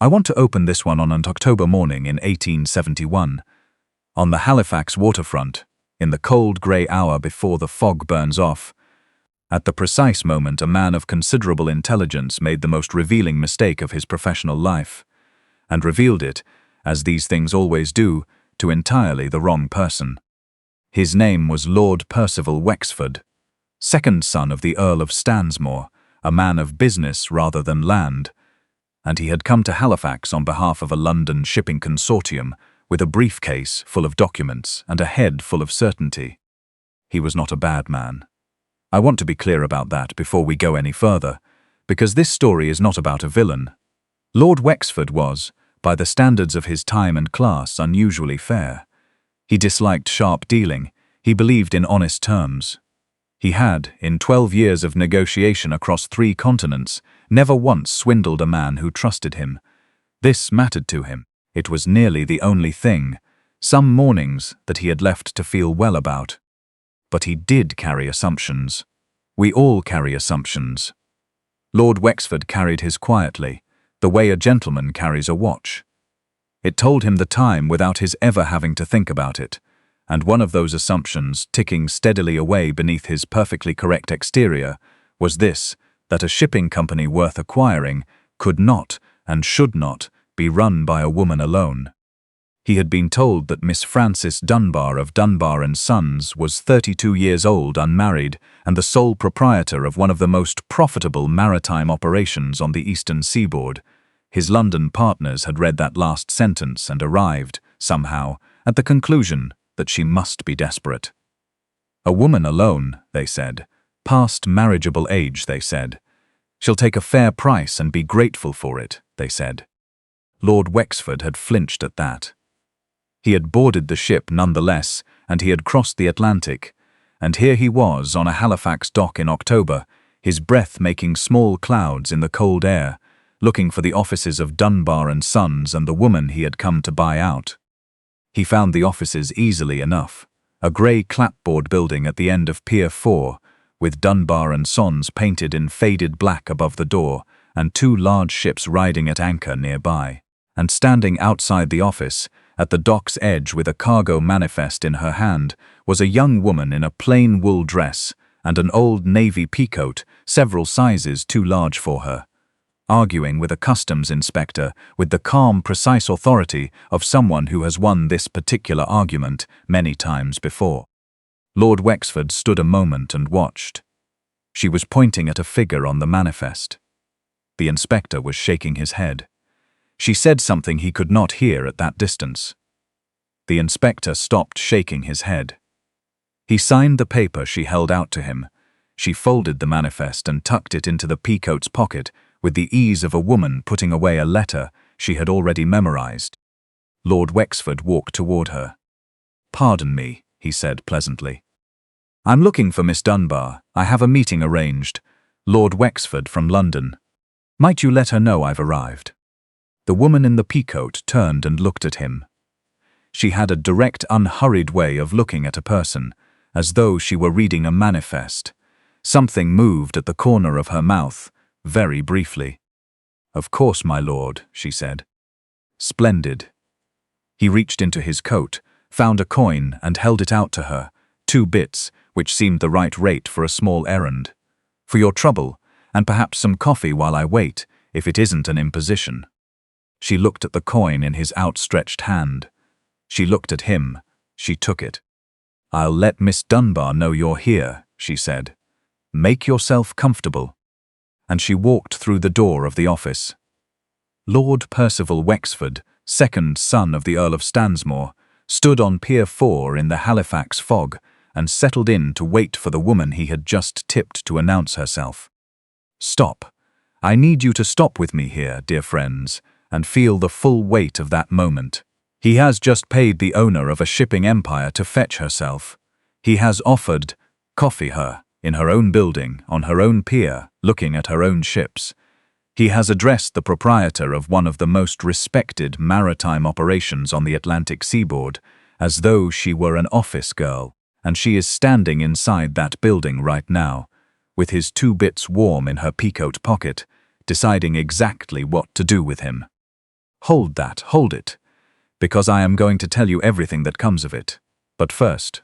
I want to open this one on an October morning in 1871, on the Halifax waterfront, in the cold grey hour before the fog burns off. At the precise moment, a man of considerable intelligence made the most revealing mistake of his professional life, and revealed it, as these things always do, to entirely the wrong person. His name was Lord Percival Wexford, second son of the Earl of Stansmore, a man of business rather than land, and he had come to Halifax on behalf of a London shipping consortium with a briefcase full of documents and a head full of certainty. He was not a bad man. I want to be clear about that before we go any further, because this story is not about a villain. Lord Wexford was, by the standards of his time and class, unusually fair. He disliked sharp dealing. He believed in honest terms. He had, in 12 years of negotiation across 3 continents, never once swindled a man who trusted him. This mattered to him. It was nearly the only thing, some mornings, that he had left to feel well about. But he did carry assumptions. We all carry assumptions. Lord Wexford carried his quietly, the way a gentleman carries a watch. It told him the time without his ever having to think about it, and one of those assumptions, ticking steadily away beneath his perfectly correct exterior, was this, that a shipping company worth acquiring could not and should not be run by a woman alone. He had been told that Miss Frances Dunbar of Dunbar Sons was 32 years old, unmarried, and the sole proprietor of one of the most profitable maritime operations on the eastern seaboard. His London partners had read that last sentence and arrived, somehow, at the conclusion that she must be desperate. A woman alone, they said, past marriageable age, they said. She'll take a fair price and be grateful for it, they said. Lord Wexford had flinched at that. He had boarded the ship nonetheless, and he had crossed the Atlantic, and here he was on a Halifax dock in October, his breath making small clouds in the cold air, looking for the offices of Dunbar Sons and the woman he had come to buy out. He found the offices easily enough, a grey clapboard building at the end of Pier 4, with Dunbar Sons painted in faded black above the door, and 2 large ships riding at anchor nearby. And standing outside the office, at the dock's edge with a cargo manifest in her hand, was a young woman in a plain wool dress and an old navy peacoat several sizes too large for her, arguing with a customs inspector with the calm, precise authority of someone who has won this particular argument many times before. Lord Wexford stood a moment and watched. She was pointing at a figure on the manifest. The inspector was shaking his head. She said something he could not hear at that distance. The inspector stopped shaking his head. He signed the paper she held out to him. She folded the manifest and tucked it into the peacoat's pocket with the ease of a woman putting away a letter she had already memorized. Lord Wexford walked toward her. "Pardon me," he said pleasantly. "I'm looking for Miss Dunbar. I have a meeting arranged. Lord Wexford from London. Might you let her know I've arrived?" The woman in the peacoat turned and looked at him. She had a direct, unhurried way of looking at a person, as though she were reading a manifest. Something moved at the corner of her mouth, very briefly. "Of course, my lord," she said. "Splendid." He reached into his coat, found a coin and held it out to her, 2 bits, which seemed the right rate for a small errand. "For your trouble, and perhaps some coffee while I wait, if it isn't an imposition." She looked at the coin in his outstretched hand. She looked at him. She took it. "I'll let Miss Dunbar know you're here," she said. "Make yourself comfortable." And she walked through the door of the office. Lord Percival Wexford, second son of the Earl of Stansmore, stood on Pier 4 in the Halifax fog and settled in to wait for the woman he had just tipped to announce herself. "Stop. I need you to stop with me here, dear friends, and feel the full weight of that moment. He has just paid the owner of a shipping empire to fetch herself. He has offered coffee her in her own building, on her own pier, looking at her own ships. He has addressed the proprietor of one of the most respected maritime operations on the Atlantic seaboard, as though she were an office girl, and she is standing inside that building right now, with his 2 bits warm in her peacoat pocket, deciding exactly what to do with him. Hold it, because I am going to tell you everything that comes of it. But first,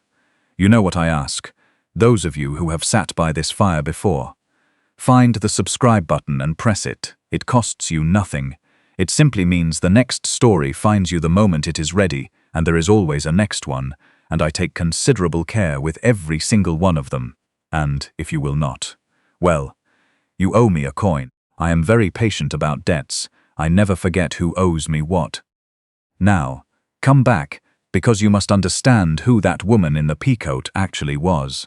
you know what I ask, those of you who have sat by this fire before. Find the subscribe button and press it. It costs you nothing. It simply means the next story finds you the moment it is ready, and there is always a next one, and I take considerable care with every single one of them. And, if you will not, well, you owe me a coin. I am very patient about debts. I never forget who owes me what. Now, come back, because you must understand who that woman in the peacoat actually was.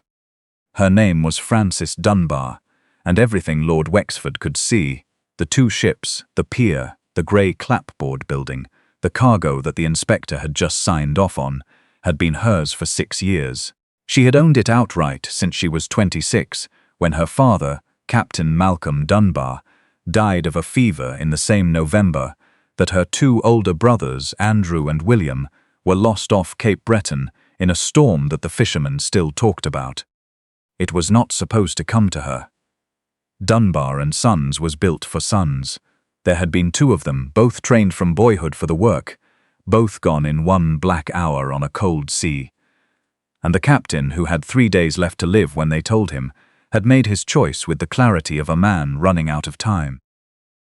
Her name was Frances Dunbar, and everything Lord Wexford could see, the 2 ships, the pier, the grey clapboard building, the cargo that the inspector had just signed off on, had been hers for 6 years. She had owned it outright since she was 26, when her father, Captain Malcolm Dunbar, died of a fever in the same November that her 2 older brothers, Andrew and William, were lost off Cape Breton in a storm that the fishermen still talked about. It was not supposed to come to her. Dunbar and Sons was built for sons. There had been 2 of them, both trained from boyhood for the work, both gone in one black hour on a cold sea. And the captain, who had 3 days left to live when they told him, had made his choice with the clarity of a man running out of time.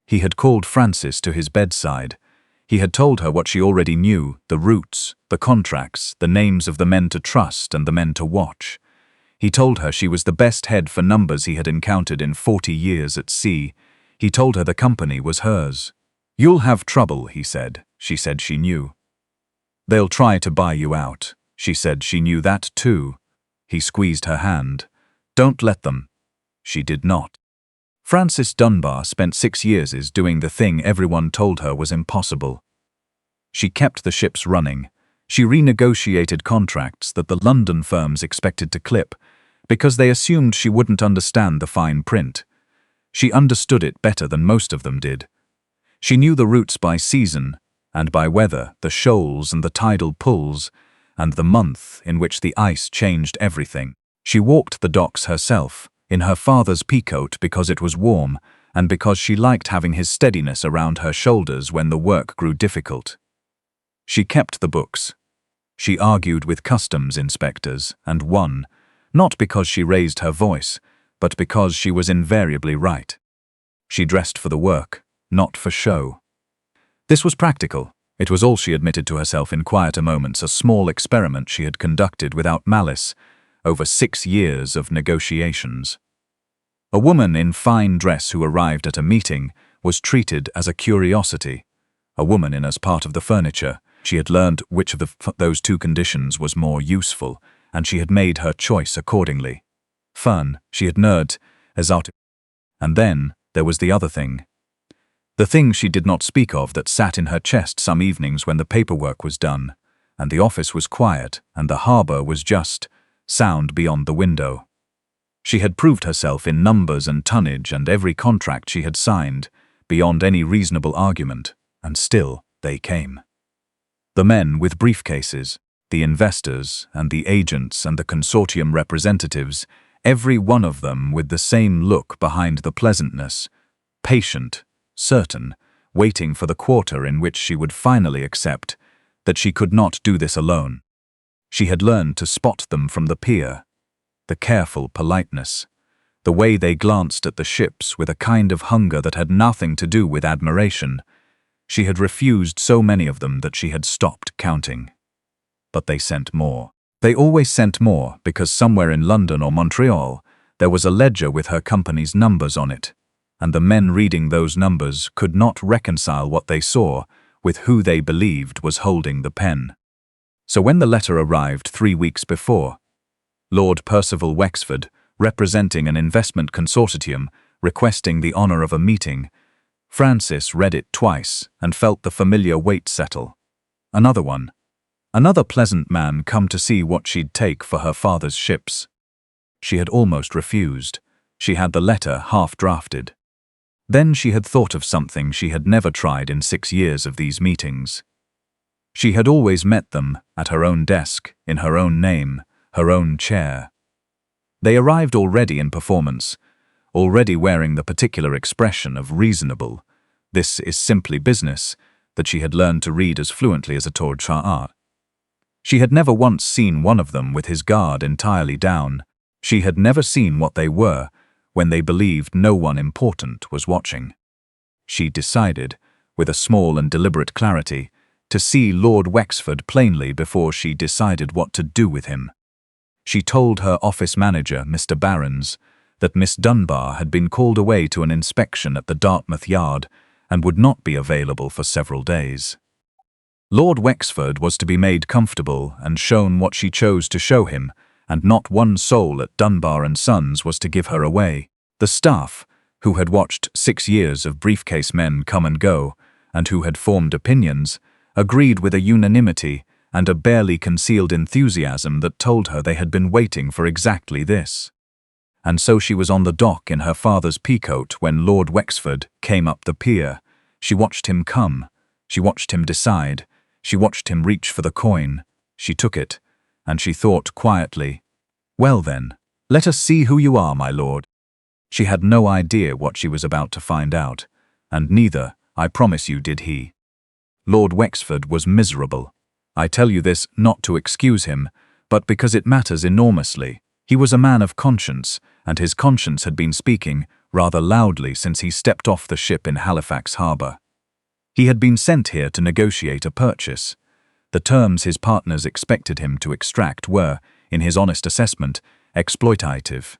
He had called Frances to his bedside. He had told her what she already knew, the routes, the contracts, the names of the men to trust and the men to watch. He told her she was the best head for numbers he had encountered in 40 years at sea. He told her the company was hers. "You'll have trouble," he said. She said she knew. "They'll try to buy you out." She said she knew that too. He squeezed her hand. "Don't let them." She did not. Frances Dunbar spent 6 years doing the thing everyone told her was impossible. She kept the ships running. She renegotiated contracts that the London firms expected to clip, because they assumed she wouldn't understand the fine print. She understood it better than most of them did. She knew the routes by season, and by weather, the shoals and the tidal pulls, and the month in which the ice changed everything. She walked the docks herself, in her father's peacoat because it was warm, and because she liked having his steadiness around her shoulders when the work grew difficult. She kept the books. She argued with customs inspectors, and won, not because she raised her voice, but because she was invariably right. She dressed for the work, not for show. This was practical. It was all she admitted to herself in quieter moments, a small experiment she had conducted without malice, over 6 years of negotiations. A woman in fine dress who arrived at a meeting was treated as a curiosity. A woman in as part of the furniture. She had learned which of those 2 conditions was more useful, and she had made her choice accordingly. Fun, she had nerd, as out. And then there was the other thing. The thing she did not speak of that sat in her chest some evenings when the paperwork was done, and the office was quiet, and the harbour was just sound beyond the window. She had proved herself in numbers and tonnage and every contract she had signed, beyond any reasonable argument, and still they came. The men with briefcases, the investors and the agents and the consortium representatives, every one of them with the same look behind the pleasantness, patient, certain, waiting for the quarter in which she would finally accept that she could not do this alone. She had learned to spot them from the pier, the careful politeness, the way they glanced at the ships with a kind of hunger that had nothing to do with admiration. She had refused so many of them that she had stopped counting. But they sent more. They always sent more because somewhere in London or Montreal there was a ledger with her company's numbers on it, and the men reading those numbers could not reconcile what they saw with who they believed was holding the pen. So when the letter arrived 3 weeks before, Lord Percival Wexford, representing an investment consortium, requesting the honour of a meeting, Frances read it twice and felt the familiar weight settle. Another one. Another pleasant man come to see what she'd take for her father's ships. She had almost refused. She had the letter half-drafted. Then she had thought of something she had never tried in 6 years of these meetings. She had always met them at her own desk, in her own name, her own chair. They arrived already in performance, already wearing the particular expression of reasonable. This is simply business, that she had learned to read as fluently as a Tordsha'ar. She had never once seen one of them with his guard entirely down. She had never seen what they were when they believed no one important was watching. She decided, with a small and deliberate clarity, to see Lord Wexford plainly before she decided what to do with him. She told her office manager, Mr. Barrons, that Miss Dunbar had been called away to an inspection at the Dartmouth yard and would not be available for several days. Lord Wexford was to be made comfortable and shown what she chose to show him, and not one soul at Dunbar and Sons was to give her away. The staff, who had watched 6 years of briefcase men come and go, and who had formed opinions, agreed with a unanimity and a barely concealed enthusiasm that told her they had been waiting for exactly this. And so she was on the dock in her father's peacoat when Lord Wexford came up the pier. She watched him come. She watched him decide. She watched him reach for the coin. She took it, and she thought quietly, "Well then, let us see who you are, my lord." She had no idea what she was about to find out, and neither, I promise you, did he. Lord Wexford was miserable. I tell you this not to excuse him, but because it matters enormously. He was a man of conscience, and his conscience had been speaking rather loudly since he stepped off the ship in Halifax harbour. He had been sent here to negotiate a purchase. The terms his partners expected him to extract were, in his honest assessment, exploitative.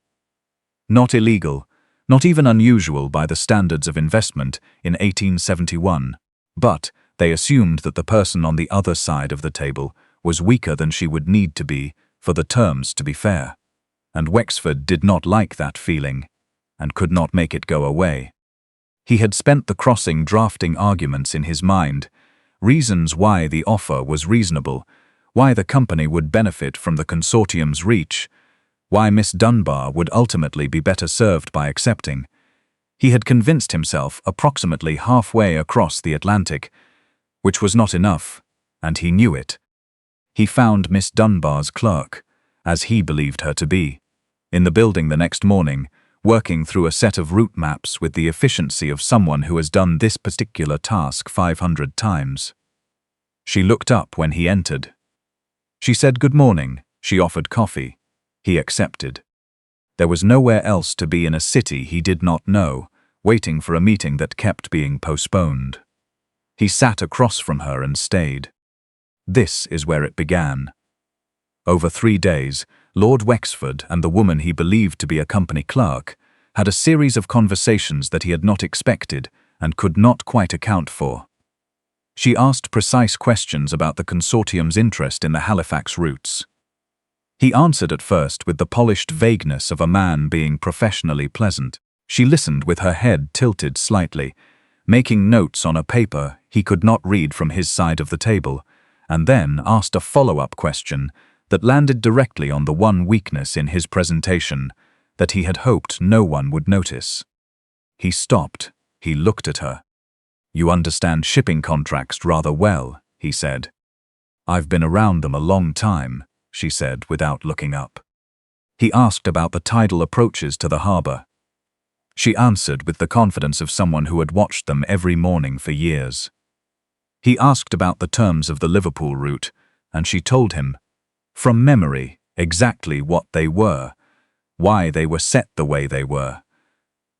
Not illegal, not even unusual by the standards of investment in 1871, but they assumed that the person on the other side of the table was weaker than she would need to be for the terms to be fair. And Wexford did not like that feeling, and could not make it go away. He had spent the crossing drafting arguments in his mind, reasons why the offer was reasonable, why the company would benefit from the consortium's reach, why Miss Dunbar would ultimately be better served by accepting. He had convinced himself approximately halfway across the Atlantic, which was not enough, and he knew it. He found Miss Dunbar's clerk, as he believed her to be, in the building the next morning, working through a set of route maps with the efficiency of someone who has done this particular task 500 times. She looked up when he entered. She said good morning. She offered coffee. He accepted. There was nowhere else to be in a city he did not know, waiting for a meeting that kept being postponed. He sat across from her and stayed. This is where it began. Over 3 days, Lord Wexford and the woman he believed to be a company clerk had a series of conversations that he had not expected and could not quite account for. She asked precise questions about the consortium's interest in the Halifax routes. He answered at first with the polished vagueness of a man being professionally pleasant. She listened with her head tilted slightly, making notes on a paper he could not read from his side of the table, and then asked a follow-up question that landed directly on the one weakness in his presentation that he had hoped no one would notice. He stopped. He looked at her. "You understand shipping contracts rather well," he said. "I've been around them a long time," she said without looking up. He asked about the tidal approaches to the harbour. She answered with the confidence of someone who had watched them every morning for years. He asked about the terms of the Liverpool route, and she told him, from memory, exactly what they were, why they were set the way they were,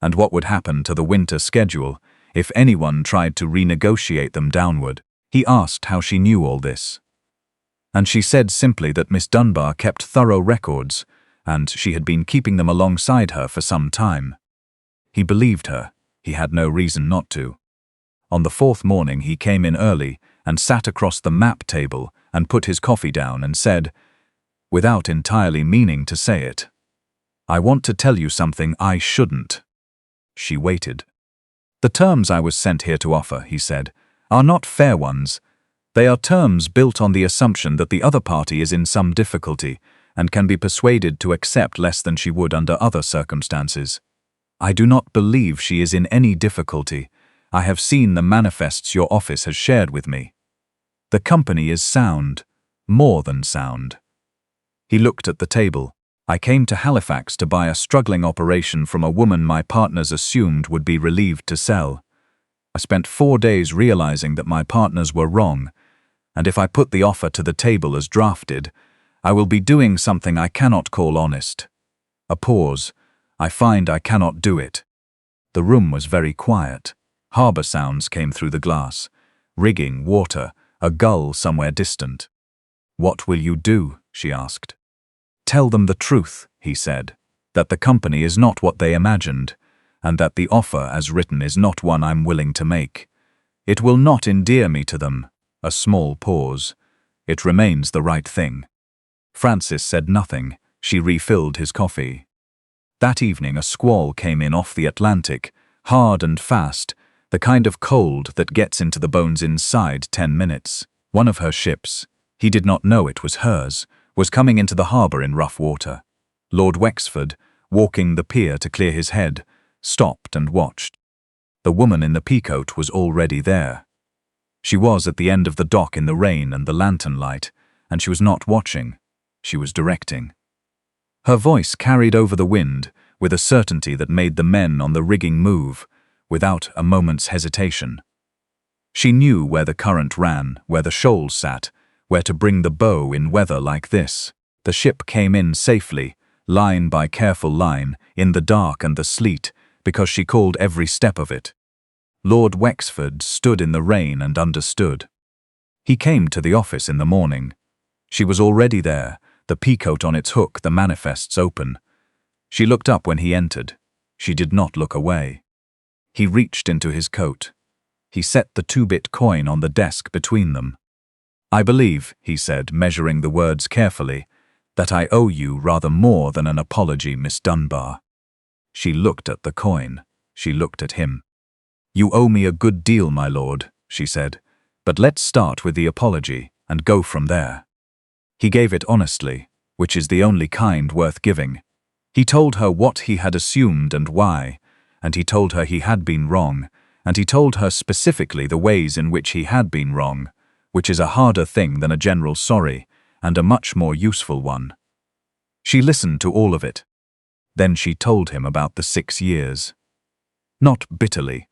and what would happen to the winter schedule if anyone tried to renegotiate them downward. He asked how she knew all this. And she said simply that Miss Dunbar kept thorough records, and she had been keeping them alongside her for some time. He believed her. He had no reason not to. On the 4th morning he came in early and sat across the map table and put his coffee down and said, without entirely meaning to say it, "I want to tell you something I shouldn't." She waited. "The terms I was sent here to offer," he said, "are not fair ones. They are terms built on the assumption that the other party is in some difficulty and can be persuaded to accept less than she would under other circumstances. I do not believe she is in any difficulty. I have seen the manifests your office has shared with me. The company is sound, more than sound." He looked at the table. "I came to Halifax to buy a struggling operation from a woman my partners assumed would be relieved to sell. I spent 4 days realizing that my partners were wrong, and if I put the offer to the table as drafted, I will be doing something I cannot call honest. A pause. I find I cannot do it. The room was very quiet. Harbour sounds came through the glass. Rigging, water, a gull somewhere distant. "What will you do?" she asked. "Tell them the truth," he said, "that the company is not what they imagined, and that the offer as written is not one I'm willing to make. It will not endear me to them." A small pause. "It remains the right thing." Francis said nothing. She refilled his coffee. That evening a squall came in off the Atlantic, hard and fast, the kind of cold that gets into the bones inside 10 minutes. One of her ships, he did not know it was hers, was coming into the harbour in rough water. Lord Wexford, walking the pier to clear his head, stopped and watched. The woman in the peacoat was already there. She was at the end of the dock in the rain and the lantern light, and she was not watching. She was directing. Her voice carried over the wind with a certainty that made the men on the rigging move, without a moment's hesitation. She knew where the current ran, where the shoals sat, where to bring the bow in weather like this. The ship came in safely, line by careful line, in the dark and the sleet, because she called every step of it. Lord Wexford stood in the rain and understood. He came to the office in the morning. She was already there, the peacoat on its hook, the manifests open. She looked up when he entered. She did not look away. He reached into his coat. He set the 2-bit coin on the desk between them. "I believe," he said, measuring the words carefully, "that I owe you rather more than an apology, Miss Dunbar." She looked at the coin. She looked at him. "You owe me a good deal, my lord," she said, "but let's start with the apology and go from there." He gave it honestly, which is the only kind worth giving. He told her what he had assumed and why, and he told her he had been wrong, and he told her specifically the ways in which he had been wrong, which is a harder thing than a general sorry, and a much more useful one. She listened to all of it. Then she told him about the 6 years. Not bitterly.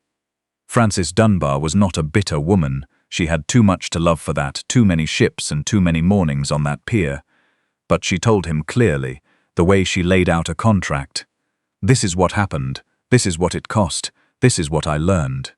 Frances Dunbar was not a bitter woman. She had too much to love for that, too many ships and too many mornings on that pier. But she told him clearly, the way she laid out a contract. "This is what happened. This is what it cost. This is what I learned."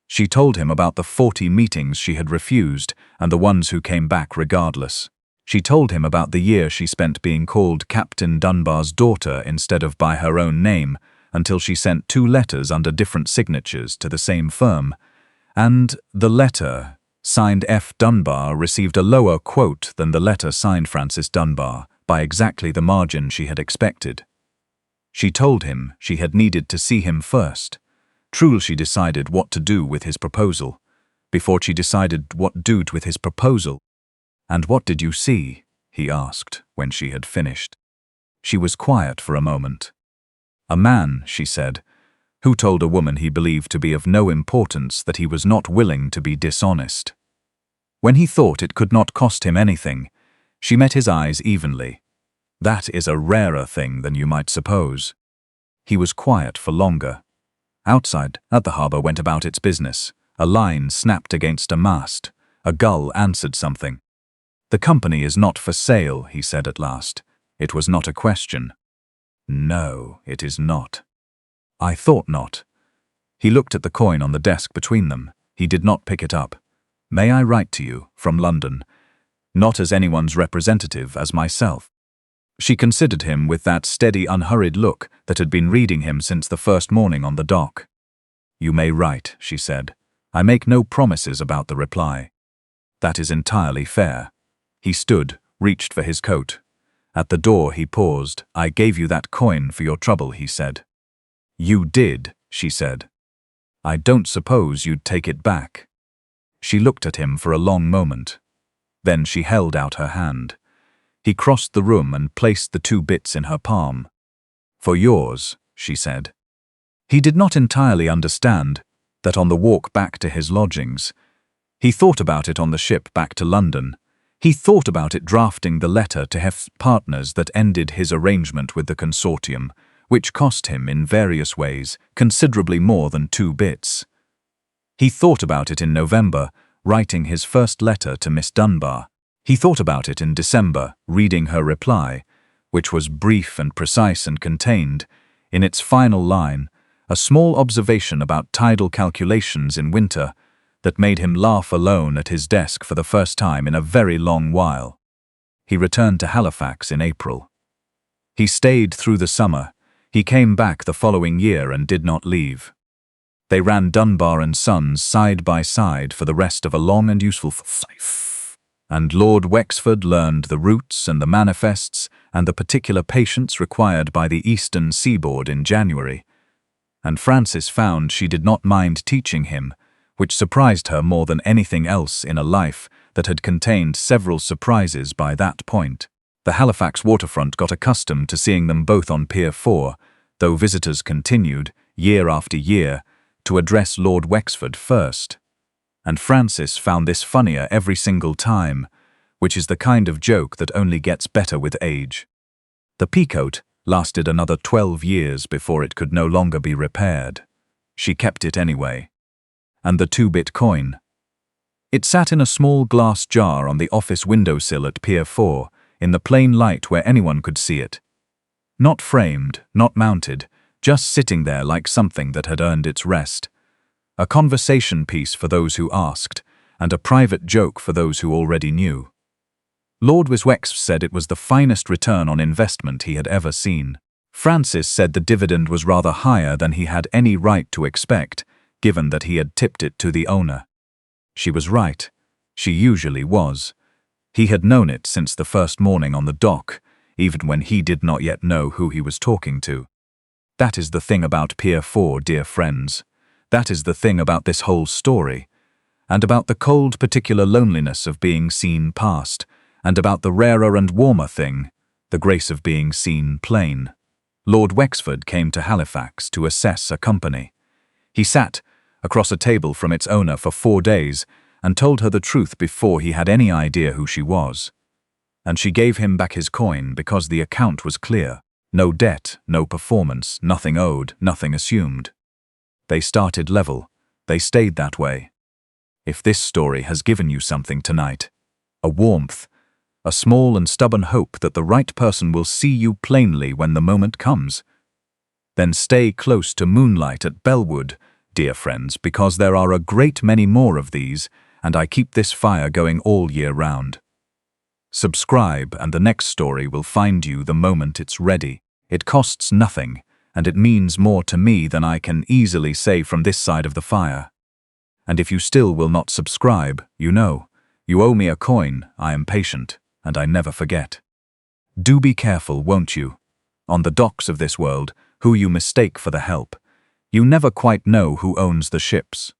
She told him about the 40 meetings she had refused and the ones who came back regardless. She told him about the year she spent being called Captain Dunbar's daughter instead of by her own name, until she sent 2 letters under different signatures to the same firm, and the letter, signed F. Dunbar, received a lower quote than the letter signed Frances Dunbar, by exactly the margin she had expected. She told him she had needed to see him first. Truly she decided what to do with his proposal, before she decided what do with his proposal. "And what did you see?" he asked when she had finished. She was quiet for a moment. "A man," she said, "who told a woman he believed to be of no importance that he was not willing to be dishonest. When he thought it could not cost him anything, she met his eyes evenly. That is a rarer thing than you might suppose." He was quiet for longer. Outside, at the harbour went about its business. A line snapped against a mast. A gull answered something. "The company is not for sale," he said at last. It was not a question. "No, it is not." "I thought not." He looked at the coin on the desk between them. He did not pick it up. "May I write to you, from London? Not as anyone's representative, as myself." She considered him with that steady, unhurried look that had been reading him since the first morning on the dock. "You may write," she said. "I make no promises about the reply." "That is entirely fair." He stood, reached for his coat. At the door he paused. "I gave you that coin for your trouble," he said. "You did," she said. "I don't suppose you'd take it back." She looked at him for a long moment. Then she held out her hand. He crossed the room and placed the 2 bits in her palm. "For yours," she said. He did not entirely understand that on the walk back to his lodgings. He thought about it on the ship back to London. He thought about it drafting the letter to Hef's partners that ended his arrangement with the consortium, which cost him in various ways considerably more than 2 bits. He thought about it in November, writing his first letter to Miss Dunbar. He thought about it in December, reading her reply, which was brief and precise and contained, in its final line, a small observation about tidal calculations in winter that made him laugh alone at his desk for the first time in a very long while. He returned to Halifax in April. He stayed through the summer. He came back the following year and did not leave. They ran Dunbar and Sons side by side for the rest of a long and useful life. And Lord Wexford learned the routes and the manifests and the particular patience required by the eastern seaboard in January. And Frances found she did not mind teaching him, which surprised her more than anything else in a life that had contained several surprises by that point. The Halifax waterfront got accustomed to seeing them both on Pier 4, though visitors continued, year after year, to address Lord Wexford first. And Frances found this funnier every single time, which is the kind of joke that only gets better with age. The peacoat lasted another 12 years before it could no longer be repaired. She kept it anyway. And the 2-bit coin. It sat in a small glass jar on the office windowsill at Pier 4, in the plain light where anyone could see it. Not framed, not mounted, just sitting there like something that had earned its rest. A conversation piece for those who asked, and a private joke for those who already knew. Lord Wexford said it was the finest return on investment he had ever seen. Frances said the dividend was rather higher than he had any right to expect, given that he had tipped it to the owner. She was right. She usually was. He had known it since the first morning on the dock, even when he did not yet know who he was talking to. That is the thing about Pier 4, dear friends. That is the thing about this whole story, and about the cold particular loneliness of being seen past, and about the rarer and warmer thing, the grace of being seen plain. Lord Wexford came to Halifax to assess a company. He sat across a table from its owner for 4 days and told her the truth before he had any idea who she was. And she gave him back his coin because the account was clear. No debt, no performance, nothing owed, nothing assumed. They started level. They stayed that way. If this story has given you something tonight, a warmth, a small and stubborn hope that the right person will see you plainly when the moment comes, then stay close to Moonlight at Bellwood, dear friends, because there are a great many more of these, and I keep this fire going all year round. Subscribe, and the next story will find you the moment it's ready. It costs nothing, and it means more to me than I can easily say from this side of the fire. And if you still will not subscribe, you know, you owe me a coin. I am patient, and I never forget. Do be careful, won't you? On the docks of this world, who you mistake for the help. You never quite know who owns the ships.